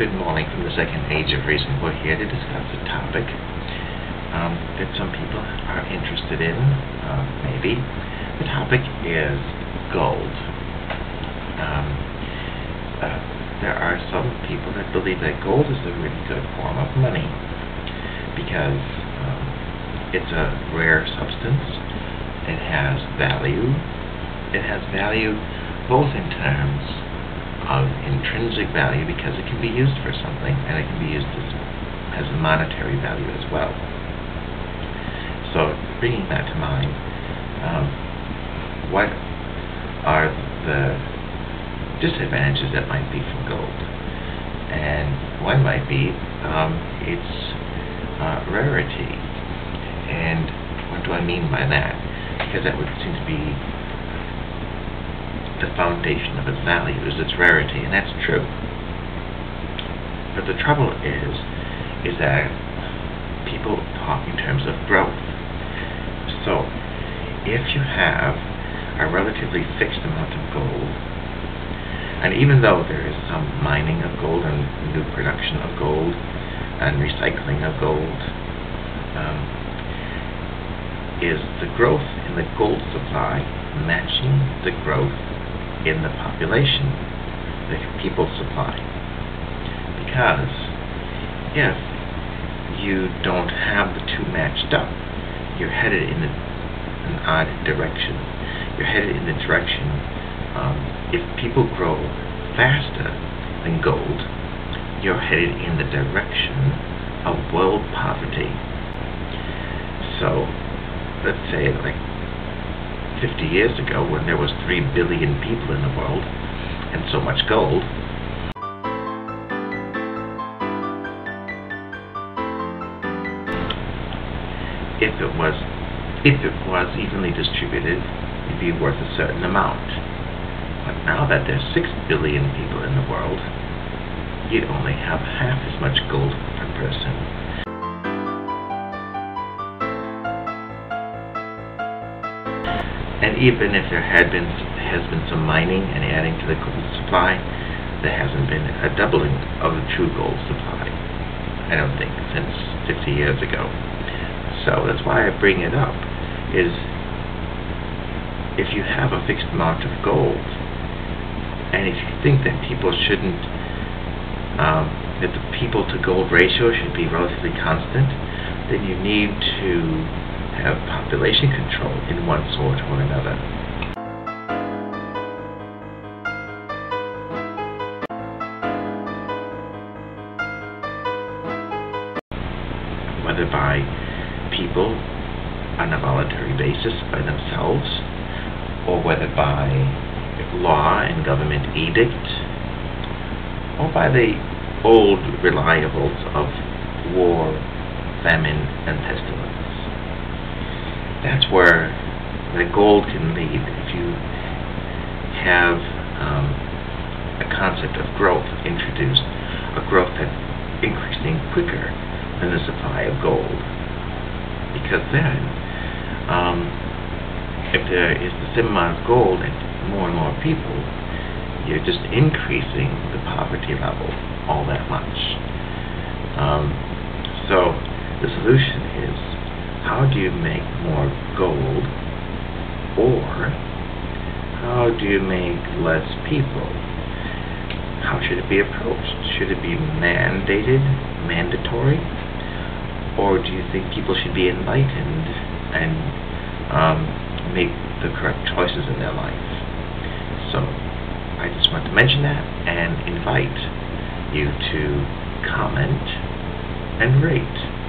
Good morning from the second age of reason. We're here to discuss a topic that some people are interested in, maybe. The topic is gold. There are some people that believe that gold is a really good form of money because it's a rare substance. It has value. It has value both in terms of intrinsic value because it can be used for something, and it can be used as a monetary value as well. So, bringing that to mind, what are the disadvantages that might be from gold? And one might be its rarity. And what do I mean by that? Because that would seem to be the foundation of its value is its rarity, and that's true. But the trouble is that people talk in terms of growth. So, if you have a relatively fixed amount of gold, and even though there is some mining of gold and new production of gold and recycling of gold, is the growth in the gold supply matching the growth in the population, the people's supply? Because if you don't have the two matched up, you're headed in an odd direction. You're headed in the direction, if people grow faster than gold, you're headed in the direction of world poverty. So, let's say like 50 years ago, when there was 3 billion people in the world and so much gold, if it was evenly distributed, it'd be worth a certain amount. But now that there's 6 billion people in the world, you'd only have half as much gold per person. And even if there has been some mining and adding to the gold supply, there hasn't been a doubling of the true gold supply, I don't think, since 50 years ago. So that's why I bring it up, is if you have a fixed amount of gold, and if you think that people shouldn't, that the people to gold ratio should be relatively constant, then you need to have population control in one sort or another. Whether by people on a voluntary basis by themselves, or whether by law and government edict, or by the old reliables of war, famine, and pestilence. That's where the gold can lead. If you have a concept of growth introduced, a growth that's increasing quicker than the supply of gold. Because then, if there is the same amount of gold and more people, you're just increasing the poverty level all that much. So the solution is, how do you make more gold, or how do you make less people? How should it be approached? Should it be mandated, mandatory, or do you think people should be enlightened and make the correct choices in their life? So I just want to mention that and invite you to comment and rate.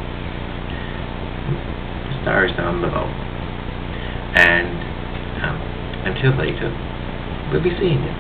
Stars down below. And until later, we'll be seeing you.